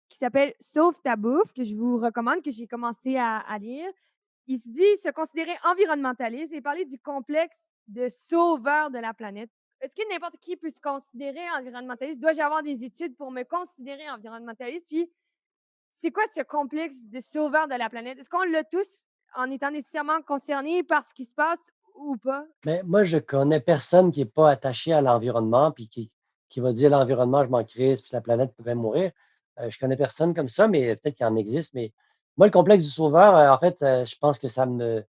qui s'appelle Sauve ta bouffe, que je vous recommande, que j'ai commencé à lire. Il se dit se considérer environnementaliste et parler du complexe de sauveur de la planète. Est-ce que n'importe qui peut se considérer environnementaliste? Dois-je avoir des études pour me considérer environnementaliste? Puis, c'est quoi ce complexe de sauveur de la planète? Est-ce qu'on l'a tous en étant nécessairement concernés par ce qui se passe ou pas? Mais moi, je connais personne qui est pas attaché à l'environnement, puis qui va dire: «L'environnement, je m'en crisse, puis la planète pourrait mourir». Je connais personne comme ça, mais peut-être qu'il en existe. Mais moi, le complexe du sauveur, en fait, je pense que ça m'est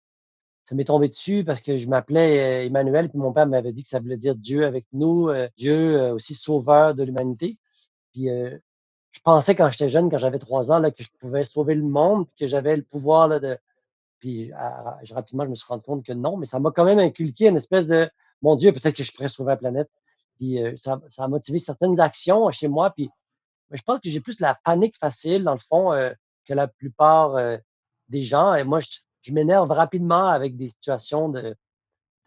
tombé dessus parce que je m'appelais, Emmanuel, puis mon père m'avait dit que ça voulait dire Dieu avec nous, Dieu, aussi sauveur de l'humanité. Puis, je pensais quand j'étais jeune, quand j'avais 3 ans, là, que je pouvais sauver le monde, puis que j'avais le pouvoir, là, de puis rapidement, je me suis rendu compte que non, mais ça m'a quand même inculqué une espèce de: «Mon Dieu, peut-être que je pourrais sauver la planète». Puis, ça a motivé certaines actions chez moi, puis mais je pense que j'ai plus la panique facile dans le fond, que la plupart, des gens et moi je m'énerve rapidement avec des situations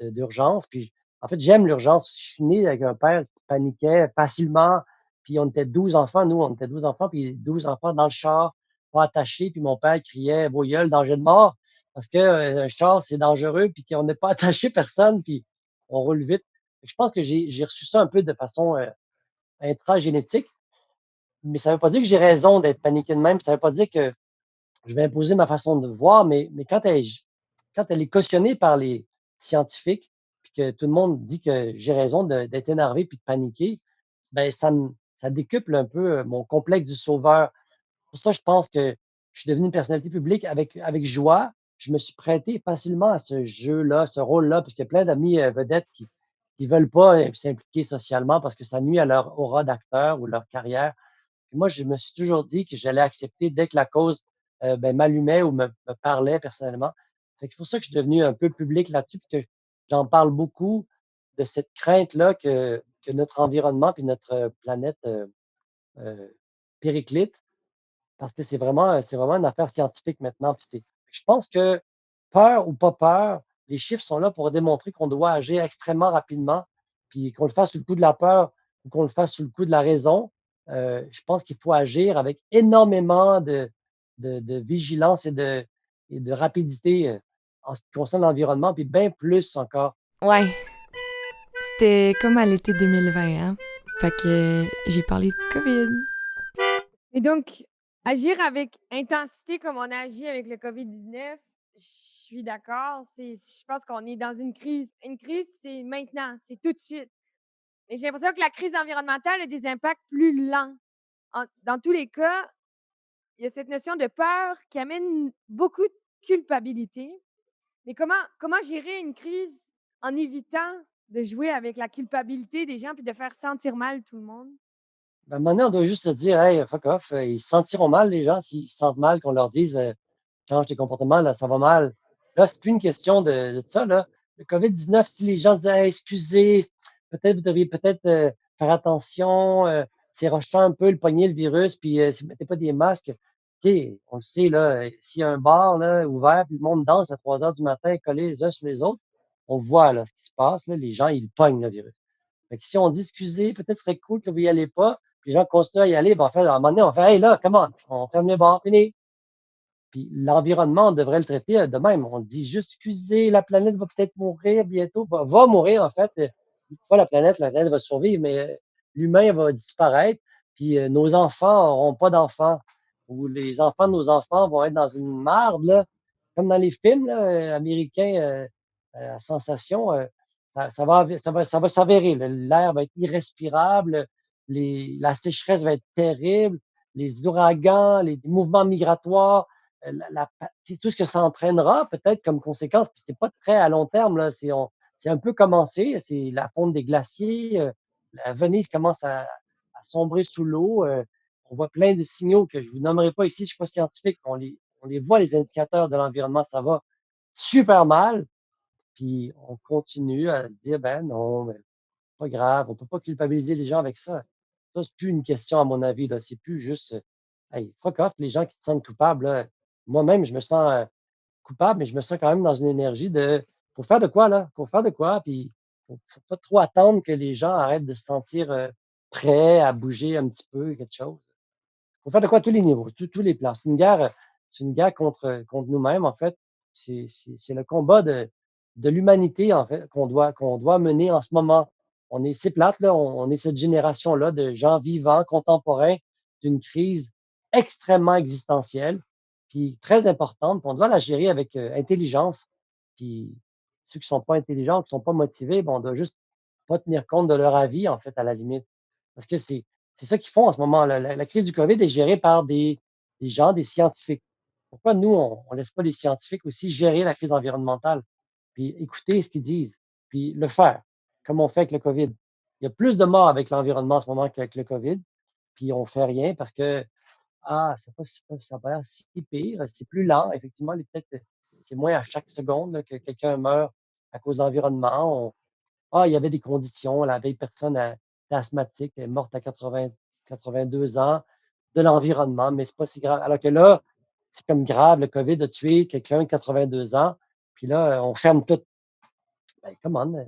d'urgence. Puis, en fait, j'aime l'urgence. Je suis né avec un père qui paniquait facilement. Puis, on était 12 enfants, nous, on était 12 enfants, puis 12 enfants dans le char, pas attachés. Puis, mon père criait: «Vos gueules, danger de mort!» Parce que, un char, c'est dangereux, puis qu'on n'est pas attaché personne, puis on roule vite. Je pense que j'ai reçu ça un peu de façon intragénétique, mais ça ne veut pas dire que j'ai raison d'être paniqué de même. Ça ne veut pas dire que je vais imposer ma façon de voir, mais quand elle est cautionnée par les scientifiques, puis que tout le monde dit que j'ai raison d'être énervé puis de paniquer, ben ça décuple un peu, mon complexe du sauveur. Pour ça, je pense que je suis devenu une personnalité publique avec joie. Je me suis prêté facilement à ce jeu-là, ce rôle-là, parce qu'il y a plein d'amis, vedettes qui veulent pas, s'impliquer socialement parce que ça nuit à leur aura d'acteur ou leur carrière. Puis moi, je me suis toujours dit que j'allais accepter dès que la cause, ben, m'allumait ou me parlait personnellement. Fait que c'est pour ça que je suis devenu un peu public là-dessus, puis que j'en parle beaucoup de cette crainte-là que notre environnement puis notre, planète, heu, périclite. Parce que c'est vraiment une affaire scientifique maintenant. Puis je pense que, peur ou pas peur, les chiffres sont là pour démontrer qu'on doit agir extrêmement rapidement, puis qu'on le fasse sous le coup de la peur ou qu'on le fasse sous le coup de la raison. Je pense qu'il faut agir avec énormément de vigilance et de rapidité, en ce qui concerne l'environnement, puis bien plus encore. Ouais, c'était comme à l'été 2020, hein? Fait que j'ai parlé de COVID. Et donc, agir avec intensité comme on a agi avec le COVID-19, je suis d'accord. Je pense qu'on est dans une crise. Une crise, c'est maintenant, c'est tout de suite. Mais j'ai l'impression que la crise environnementale a des impacts plus lents. Dans tous les cas, il y a cette notion de peur qui amène beaucoup de culpabilité. Mais comment gérer une crise en évitant de jouer avec la culpabilité des gens puis de faire sentir mal tout le monde? Ben, à un moment donné, on doit juste se dire: «Hey, fuck off», ils se sentiront mal les gens s'ils se sentent mal qu'on leur dise, «Change tes comportements, là, ça va mal». Là, c'est plus une question de ça, là. Le COVID-19, si les gens disaient: «Hey, excusez, peut-être vous devriez peut-être, faire attention, tirochant un peu, le pogner, le virus, puis si vous mettez pas des masques, tu sais, on le sait, là, s'il y a un bar là, ouvert, puis le monde danse à 3 heures du matin, collés les uns sur les autres, on voit là, ce qui se passe, là, les gens, ils pognent le virus. Fait que si on dit excusez, peut-être ce serait cool que vous y allez pas, puis les gens continuent à y aller, ben, à un moment donné, on fait hey là, comment? On ferme les bars, fini. Puis l'environnement, on devrait le traiter de même. On dit juste excusez, la planète va peut-être mourir bientôt, va mourir en fait. Pas la planète va survivre, mais l'humain va disparaître. Puis nos enfants n'auront pas d'enfants. Ou les enfants de nos enfants vont être dans une marde, là, comme dans les films là, américains à sensation. Ça va s'avérer. L'air va être irrespirable. La sécheresse va être terrible. Les ouragans, les mouvements migratoires c'est tout ce que ça entraînera peut-être comme conséquence, puis c'est pas très à long terme, là, c'est un peu commencé, c'est la fonte des glaciers, la Venise commence à sombrer sous l'eau, on voit plein de signaux que je vous nommerai pas ici, je suis pas scientifique, on les voit les indicateurs de l'environnement, ça va super mal, puis on continue à se dire: «Ben non, mais pas grave, on peut pas culpabiliser les gens avec ça». Ça, c'est plus une question à mon avis, là, c'est plus juste, hey, fuck off les gens qui se sentent coupables, là. Moi-même, je me sens, coupable, mais je me sens quand même dans une énergie de faut faire de quoi là? Faut faire de quoi, puis faut pas trop attendre que les gens arrêtent de se sentir, prêts à bouger un petit peu quelque chose. Faut faire de quoi à tous les niveaux, tous les plans. C'est une guerre contre nous-mêmes, en fait. C'est le combat de l'humanité, en fait, qu'on doit mener en ce moment. C'est plate, là, on est cette génération-là de gens vivants, contemporains d'une crise extrêmement existentielle, puis très importante, puis on doit la gérer avec, intelligence. Puis ceux qui sont pas intelligents, qui sont pas motivés, ben, on doit juste pas tenir compte de leur avis, en fait, à la limite. Parce que c'est ça qu'ils font en ce moment. La crise du COVID est gérée par des gens, des scientifiques. Pourquoi nous, on ne laisse pas les scientifiques aussi gérer la crise environnementale, puis écouter ce qu'ils disent, puis le faire, comme on fait avec le COVID. Il y a plus de morts avec l'environnement en ce moment qu'avec le COVID, puis on fait rien parce que, ah, ça a pas l'air si pire, c'est plus lent. Effectivement, peut-être, c'est moins à chaque seconde là, que quelqu'un meurt à cause de l'environnement. Ah, il y avait des conditions, la vieille personne était asthmatique, elle est morte à 82 ans, de l'environnement, mais c'est pas si grave. Alors que là, c'est comme grave, le COVID a tué quelqu'un de 82 ans, puis là, on ferme tout. Ben, come on,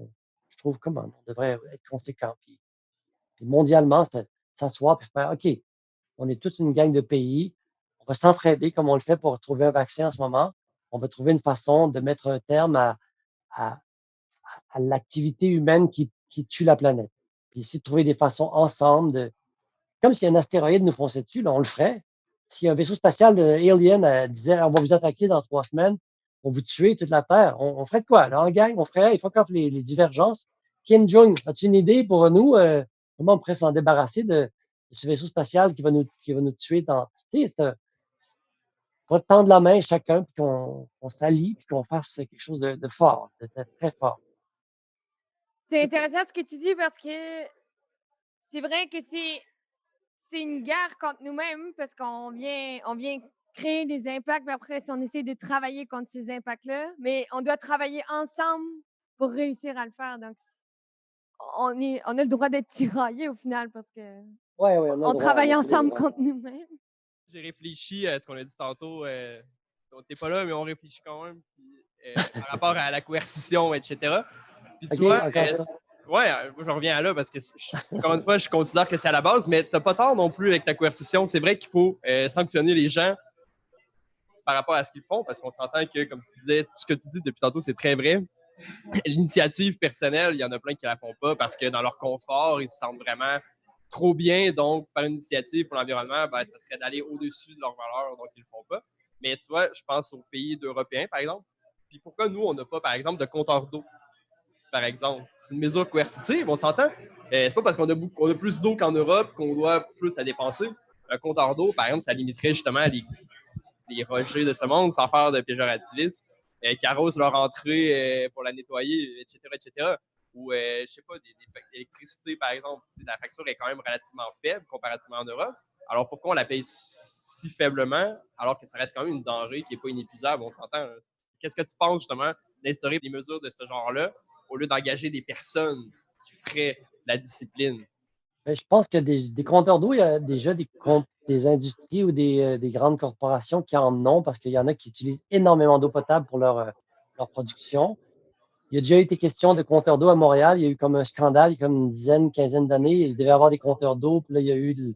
je trouve, come on, on devrait être conséquent. Puis mondialement, s'asseoir puis faire, OK, on est toute une gang de pays, on va s'entraider comme on le fait pour trouver un vaccin en ce moment. On va trouver une façon de mettre un terme à à l'activité humaine qui tue la planète. Puis essayer de trouver des façons ensemble de comme si un astéroïde nous fonçait dessus, là, on le ferait. Si un vaisseau spatial de Alien, disait: «On va vous attaquer dans 3 semaines, on va vous tuer toute la Terre», on ferait de quoi, là, en gang? On ferait: «Il faut qu'on les divergences». Kim Jong, as-tu une idée pour nous, comment on pourrait s'en débarrasser de ce vaisseau spatial qui va nous tuer dans tu sais, faut tendre la main chacun, puis qu'on s'allie, puis qu'on fasse quelque chose de fort, de très fort. C'est intéressant ce que tu dis parce que c'est vrai que c'est une guerre contre nous-mêmes parce on vient créer des impacts, puis après, si on essaie de travailler contre ces impacts-là, mais on doit travailler ensemble pour réussir à le faire. Donc, on a le droit d'être tiraillés au final parce que Ouais, ouais, on a le on droit, on travaille a tous les ensemble droits. contre nous-mêmes. J'ai réfléchi à ce qu'on a dit tantôt. On n'était pas là, mais on réfléchit quand même. Puis, par rapport à la coercition, etc. Puis tu OK, vois, encore ça. ouais, moi je reviens à là parce que, encore une fois, je considère que c'est à la base, mais t'as pas tort non plus avec ta coercition. C'est vrai qu'il faut sanctionner les gens par rapport à ce qu'ils font parce qu'on s'entend que, comme tu disais, tout ce que tu dis depuis tantôt, c'est très vrai. L'initiative personnelle, il y en a plein qui la font pas parce que dans leur confort, ils se sentent vraiment trop bien. Donc, par initiative pour l'environnement, ben, ça serait d'aller au-dessus de leurs valeurs, donc ils le font pas. Mais tu vois, je pense aux pays européens, par exemple. Puis pourquoi nous, on n'a pas, par exemple, de compteur d'eau, par exemple? C'est une mesure coercitive, on s'entend. C'est pas parce on a plus d'eau qu'en Europe qu'on doit plus la dépenser. Un compteur d'eau, par exemple, ça limiterait justement les rejets de ce monde sans faire de péjorativisme, qui arrosent leur entrée pour la nettoyer, etc., etc. Ou, je sais pas, des d'électricité, par exemple. La facture est quand même relativement faible comparativement en Europe. Alors, pourquoi on la paye si faiblement alors que ça reste quand même une denrée qui n'est pas inépuisable, on s'entend? Hein? Qu'est-ce que tu penses, justement, d'instaurer des mesures de ce genre-là au lieu d'engager des personnes qui feraient la discipline? Je pense que des compteurs d'eau, il y a déjà des industries ou des grandes corporations qui en ont parce qu'il y en a qui utilisent énormément d'eau potable pour leur production. Il y a déjà été question de compteurs d'eau à Montréal. Il y a eu comme un scandale, il y a comme une dizaine, quinzaine d'années. Il devait y avoir des compteurs d'eau. Puis là, il y a eu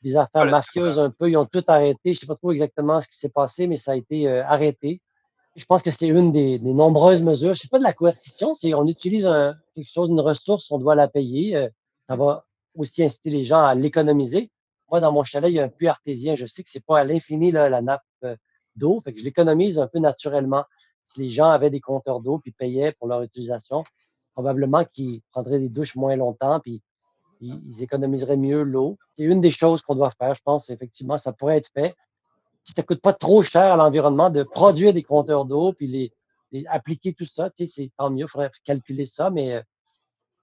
des affaires mafieuses un peu. Ils ont tout arrêté. Je ne sais pas trop exactement ce qui s'est passé, mais ça a été arrêté. Je pense que c'est une des nombreuses mesures. C'est pas de la coercition, c'est on utilise quelque chose, une ressource, on doit la payer. Ça va aussi inciter les gens à l'économiser. Moi, dans mon chalet, il y a un puits artésien. Je sais que c'est pas à l'infini, là, la nappe d'eau. Fait que je l'économise un peu naturellement. Si les gens avaient des compteurs d'eau puis payaient pour leur utilisation, probablement qu'ils prendraient des douches moins longtemps puis ils économiseraient mieux l'eau. C'est une des choses qu'on doit faire, je pense. Effectivement, ça pourrait être fait si ça coûte pas trop cher à l'environnement de produire des compteurs d'eau puis appliquer tout ça, tu sais, c'est tant mieux, il faudrait calculer ça, mais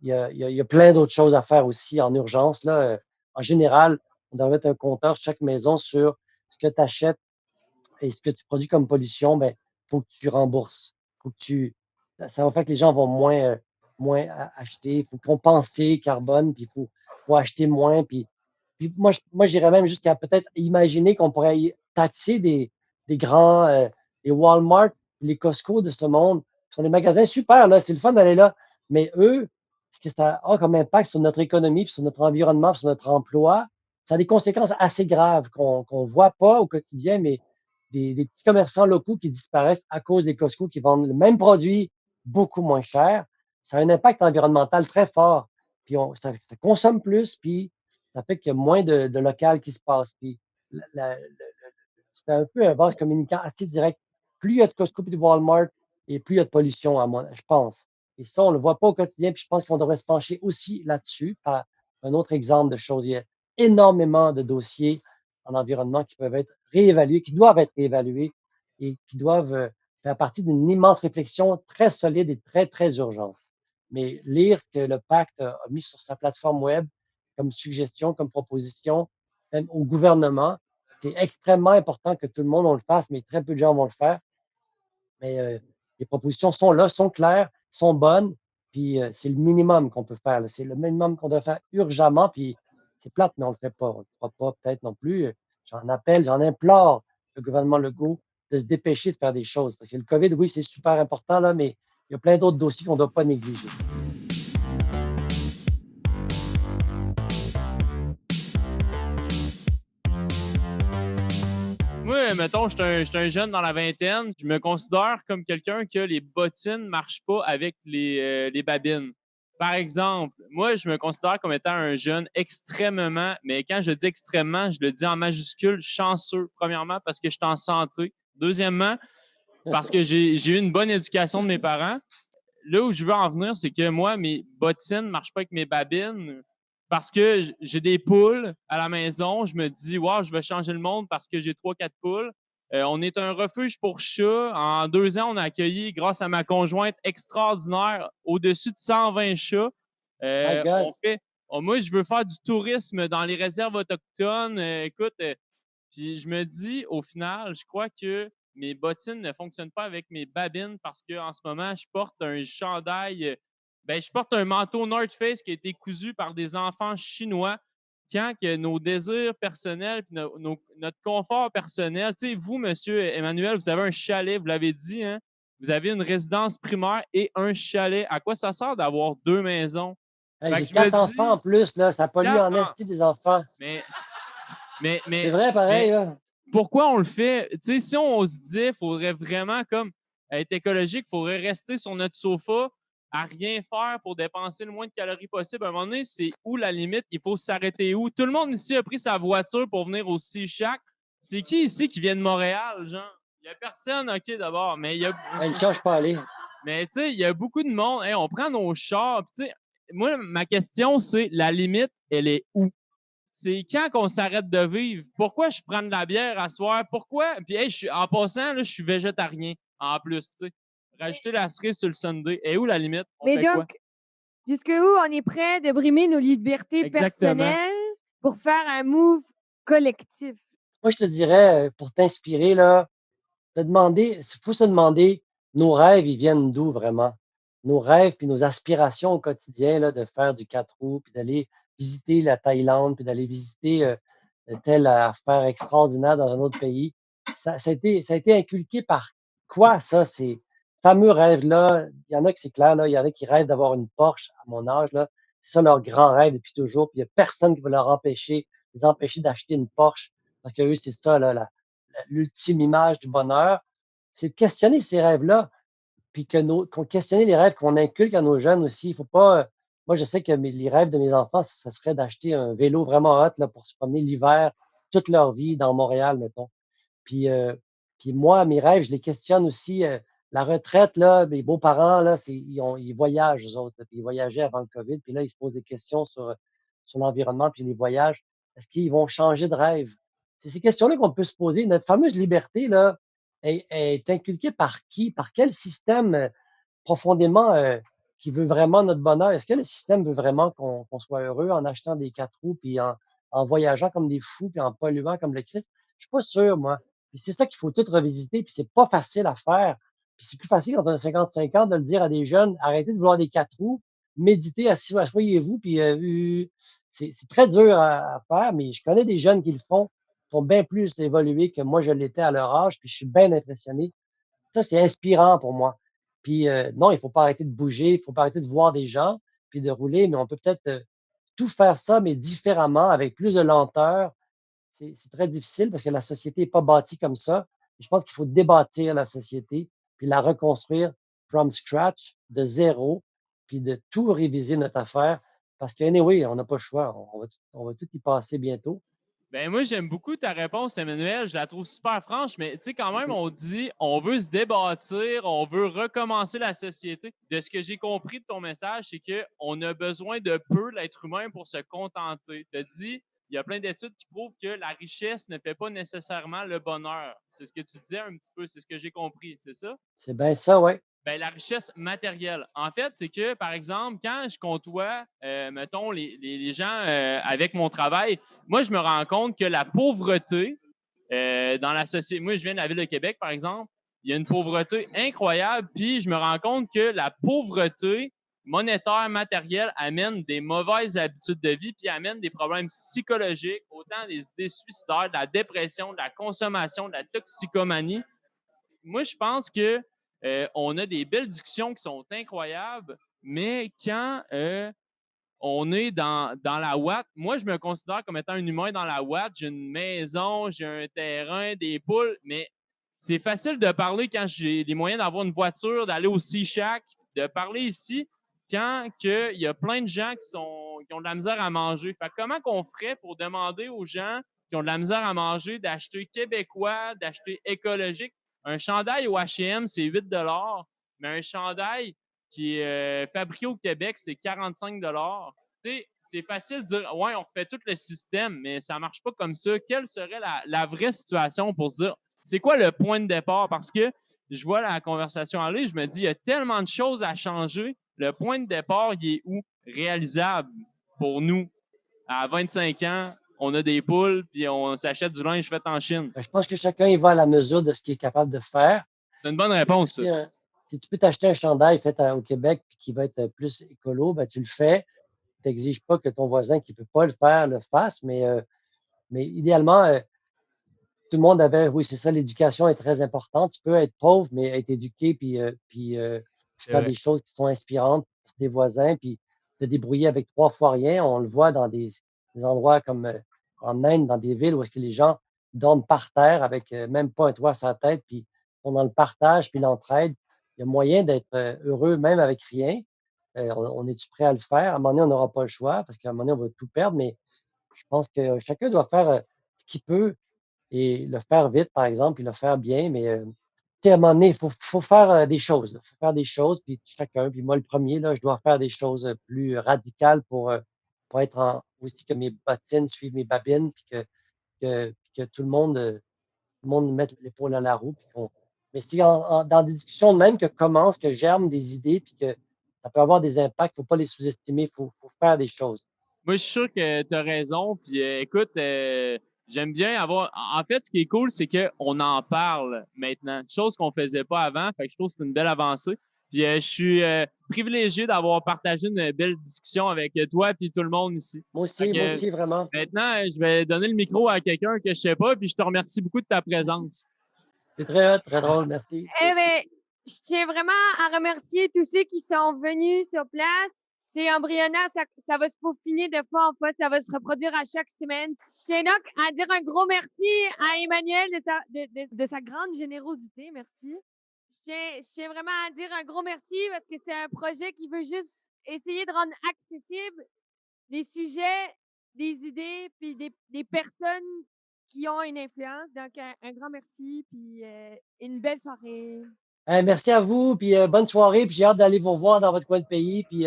il y a plein d'autres choses à faire aussi en urgence, là. En général, on devrait mettre un compteur sur chaque maison sur ce que tu achètes et ce que tu produis comme pollution, ben, faut que tu rembourses. Faut que tu ça va faire que les gens vont moins acheter. Il faut compenser carbone, puis il faut acheter moins. Puis moi, j'irais même jusqu'à peut-être imaginer qu'on pourrait taxer des grands, les Walmart, les Costco de ce monde. Ce sont des magasins super, là, c'est le fun d'aller là. Mais eux, ce que ça a comme impact sur notre économie, puis sur notre environnement, puis sur notre emploi, ça a des conséquences assez graves qu'on ne voit pas au quotidien, mais des petits commerçants locaux qui disparaissent à cause des Costco qui vendent le même produit beaucoup moins cher. Ça a un impact environnemental très fort. Puis ça consomme plus, puis ça fait qu'il y a moins de local qui se passe. Puis c'est un peu un vase communicant assez direct. Plus il y a de Costco et de Walmart, et plus il y a de pollution, je pense. Et ça, on ne le voit pas au quotidien, puis je pense qu'on devrait se pencher aussi là-dessus, par un autre exemple de choses. Il y a énormément de dossiers en environnement qui peuvent être réévalués, qui doivent être réévalués et qui doivent faire partie d'une immense réflexion très solide et très, très urgente. Mais lire ce que le pacte a mis sur sa plateforme web comme suggestion, comme proposition, même au gouvernement, c'est extrêmement important que tout le monde on le fasse, mais très peu de gens vont le faire. Mais les propositions sont là, sont claires, sont bonnes, puis c'est le minimum qu'on peut faire, là. C'est le minimum qu'on doit faire urgemment, puis c'est plate, mais on le fait pas. On le fera pas peut-être non plus. J'en appelle, j'en implore le gouvernement Legault de se dépêcher de faire des choses. Parce que le COVID, oui, c'est super important, là, mais il y a plein d'autres dossiers qu'on ne doit pas négliger. Moi, mettons, j'étais un jeune dans la vingtaine. Je me considère comme quelqu'un que les bottines ne marchent pas avec les babines. Par exemple, moi, je me considère comme étant un jeune extrêmement, mais quand je dis extrêmement, je le dis en majuscule, chanceux. Premièrement, parce que je suis en santé. Deuxièmement, parce que j'ai eu une bonne éducation de mes parents. Là où je veux en venir, c'est que moi, mes bottines ne marchent pas avec mes babines parce que j'ai des poules à la maison. Je me dis, wow, je vais changer le monde parce que j'ai 3-4 poules. On est un refuge pour chats. En 2 ans, on a accueilli, grâce à ma conjointe extraordinaire, au-dessus de 120 chats. My God. Moi, je veux faire du tourisme dans les réserves autochtones. Écoute, puis je me dis, au final, je crois que mes bottines ne fonctionnent pas avec mes babines parce qu'en ce moment, je porte un chandail, je porte un manteau North Face qui a été cousu par des enfants chinois. Quand que nos désirs personnels, notre confort personnel, tu sais, vous, monsieur Emmanuel, vous avez un chalet, vous l'avez dit, hein? Vous avez une résidence primaire et un chalet. À quoi ça sert d'avoir 2 maisons? Hey, Fait j'ai que je me 4 enfants en dis, plus, là, ça pollue en quatre, esti des enfants. mais, C'est vrai, pareil, mais là. pourquoi on le fait? Tu sais, si on se dit, il faudrait vraiment comme être écologique, il faudrait rester sur notre sofa à rien faire pour dépenser le moins de calories possible. À un moment donné, c'est où la limite? Il faut s'arrêter où? Tout le monde ici a pris sa voiture pour venir au Sea Shack. C'est qui ici qui vient de Montréal, genre? Il n'y a personne, OK, d'abord, mais il y a... Hey, le chat, je peux aller. Mais tu sais, il y a beaucoup de monde. Hey, on prend nos chars. Tu sais, moi, ma question, c'est la limite, elle est où? C'est quand qu'on s'arrête de vivre? Pourquoi je prends de la bière à soir? Pourquoi? Puis, hey, en passant, là, je suis végétarien en plus, tu sais. Rajouter la cerise sur le Sunday. Et où la limite? On Mais fait quoi? donc, jusqu'où on est prêt de brimer nos libertés Exactement. personnelles pour faire un move collectif? Moi, je te dirais, pour t'inspirer, là, il faut se demander, nos rêves, ils viennent d'où vraiment? Nos rêves puis nos aspirations au quotidien, là, de faire du 4 roues, puis d'aller visiter la Thaïlande, puis d'aller visiter telle affaire extraordinaire dans un autre pays. Ça a été inculqué par quoi, ça? Ces fameux rêves-là. Il y en a que c'est clair, là. Il y en a qui rêvent d'avoir une Porsche à mon âge, là. C'est ça leur grand rêve depuis toujours. Puis il n'y a personne qui va les empêcher d'acheter une Porsche. Parce que eux, c'est ça, là, l'ultime image du bonheur. C'est de questionner ces rêves-là. Puis qu'on questionner les rêves qu'on inculque à nos jeunes aussi. Il faut pas. Moi, je sais que les rêves de mes enfants, ça serait d'acheter un vélo vraiment hot là, pour se promener l'hiver toute leur vie dans Montréal, mettons. Puis, puis moi, mes rêves, je les questionne aussi. La retraite, là, mes beaux-parents, là, ils voyagent, eux autres, là, puis ils voyageaient avant le COVID. Puis là, ils se posent des questions sur l'environnement puis les voyages. Est-ce qu'ils vont changer de rêve? C'est ces questions-là qu'on peut se poser. Notre fameuse liberté, là, est inculquée par qui? Par quel système profondément qui veut vraiment notre bonheur? Est-ce que le système veut vraiment qu'on soit heureux en achetant des 4 roues, puis en voyageant comme des fous, puis en polluant comme le Christ? Je suis pas sûr, moi. Puis c'est ça qu'il faut tout revisiter, puis c'est pas facile à faire. Puis c'est plus facile quand on a 55 ans de le dire à des jeunes, arrêtez de vouloir des 4 roues, méditez, asseyez-vous, puis c'est très dur à faire, mais je connais des jeunes qui le font, qui sont bien plus évolués que moi je l'étais à leur âge, puis je suis bien impressionné. Ça, c'est inspirant pour moi. Puis, non, il faut pas arrêter de bouger, il faut pas arrêter de voir des gens, puis de rouler, mais on peut peut-être, tout faire ça, mais différemment, avec plus de lenteur. C'est très difficile parce que la société est pas bâtie comme ça. Je pense qu'il faut débâtir la société, puis la reconstruire from scratch, de zéro, puis de tout réviser notre affaire parce qu'anyway, on n'a pas le choix. On va tout y passer bientôt. Ben moi, j'aime beaucoup ta réponse, Emmanuel. Je la trouve super franche, mais tu sais, quand même, OK. on dit on veut se débâtir, on veut recommencer la société. De ce que j'ai compris de ton message, c'est qu'on a besoin de peu, l'être humain, pour se contenter. Tu as dit, il y a plein d'études qui prouvent que la richesse ne fait pas nécessairement le bonheur. C'est ce que tu disais un petit peu, c'est ce que j'ai compris, c'est ça? C'est bien ça, ouais. Ben, la richesse matérielle. En fait, c'est que, par exemple, quand je côtoie, mettons, les gens avec mon travail, moi, je me rends compte que la pauvreté dans la société. Moi, je viens de la ville de Québec, par exemple. Il y a une pauvreté incroyable. Puis, je me rends compte que la pauvreté monétaire, matérielle, amène des mauvaises habitudes de vie, puis amène des problèmes psychologiques, autant des idées suicidaires, de la dépression, de la consommation, de la toxicomanie. Moi, je pense que on a des belles discussions qui sont incroyables, mais quand on est dans la ouate, moi, je me considère comme étant un humain dans la ouate. J'ai une maison, j'ai un terrain, des poules, mais c'est facile de parler quand j'ai les moyens d'avoir une voiture, d'aller au Sea Shack, de parler ici quand il y a plein de gens qui ont de la misère à manger. Fait que comment qu'on ferait pour demander aux gens qui ont de la misère à manger d'acheter québécois, d'acheter écologique? Un chandail au H&M, c'est 8 mais un chandail qui est fabriqué au Québec, c'est 45 Tu sais, c'est facile de dire, ouais, on refait tout le système, mais ça ne marche pas comme ça. Quelle serait la vraie situation pour se dire, c'est quoi le point de départ? Parce que je vois la conversation aller, je me dis, il y a tellement de choses à changer. Le point de départ, il est où? Réalisable pour nous. À 25 ans, on a des poules, puis on s'achète du linge fait en Chine. Je pense que chacun y va à la mesure de ce qu'il est capable de faire. C'est une bonne réponse, ça. Si tu peux t'acheter un chandail fait au Québec puis qui va être plus écolo, ben, tu le fais. Tu n'exiges pas que ton voisin qui ne peut pas le faire le fasse, mais idéalement, tout le monde avait, oui, c'est ça, l'éducation est très importante. Tu peux être pauvre, mais être éduqué, puis C'est faire vrai. des choses qui sont inspirantes pour tes voisins, puis te débrouiller avec 3 fois rien. On le voit dans des endroits comme en Inde, dans des villes où est-ce que les gens dorment par terre avec même pas un toit sur la tête, puis sont dans le partage, puis l'entraide. Il y a moyen d'être heureux même avec rien. On est-tu prêt à le faire? À un moment donné, on n'aura pas le choix parce qu'à un moment donné, on va tout perdre, mais je pense que chacun doit faire ce qu'il peut et le faire vite, par exemple, puis le faire bien. Mais tu sais, à un moment donné, il faut faire des choses. Il faut faire des choses, puis chacun. Puis moi, le premier, là, je dois faire des choses plus radicales pour être aussi que mes bottines suivent mes babines, puis que tout le monde mette l'épaule à la roue. Mais si dans des discussions de même que commencent, que germent des idées, puis que ça peut avoir des impacts, il ne faut pas les sous-estimer, il faut faire des choses. Moi, je suis sûr que tu as raison. Puis écoute, j'aime bien avoir. En fait, ce qui est cool, c'est qu'on en parle maintenant. Chose qu'on ne faisait pas avant. Fait que je trouve que c'est une belle avancée. Puis je suis privilégié d'avoir partagé une belle discussion avec toi et tout le monde ici. Moi Fait aussi, que- vraiment. Maintenant, je vais donner le micro à quelqu'un que je sais pas, puis je te remercie beaucoup de ta présence. C'est très drôle, merci. Eh bien, je tiens vraiment à remercier tous ceux qui sont venus sur place. C'est embryonnaire, ça va se peaufiner de fois en fois, ça va se reproduire à chaque semaine. Je tiens donc à dire un gros merci à Emmanuel de sa grande générosité. Merci. Je tiens vraiment à dire un gros merci parce que c'est un projet qui veut juste essayer de rendre accessible des sujets, des idées, puis des personnes qui ont une influence. Donc, un grand merci, puis une belle soirée. Merci à vous, puis bonne soirée, puis j'ai hâte d'aller vous voir dans votre coin de pays, puis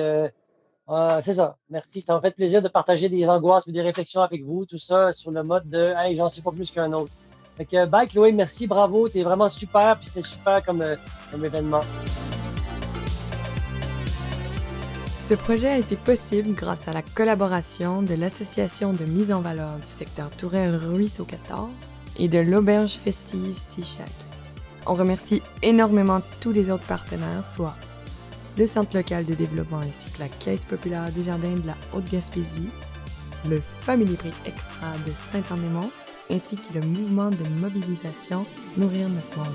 c'est ça. Merci, ça m'a fait plaisir de partager des angoisses et des réflexions avec vous, tout ça sur le mode de « Hey, j'en sais pas plus qu'un autre ». Fait que bye Chloé, merci, bravo, t'es vraiment super, puis c'était super comme événement. Ce projet a été possible grâce à la collaboration de l'Association de mise en valeur du secteur Tourelle-Ruisseau-Castor et de l'Auberge Festive Seashack. On remercie énormément tous les autres partenaires, soit le Centre local de développement ainsi que la Caisse populaire des jardins de la Haute-Gaspésie, le Family Prix Extra de Saint-Anne-des-Monts, ainsi que le mouvement de mobilisation Nourrir notre monde.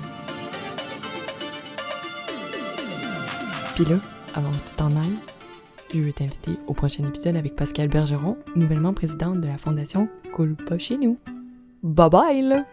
Puis là, avant que tu t'en ailles, je veux t'inviter au prochain épisode avec Pascal Bergeron, nouvellement présidente de la fondation Coule pas chez nous. Bye bye là!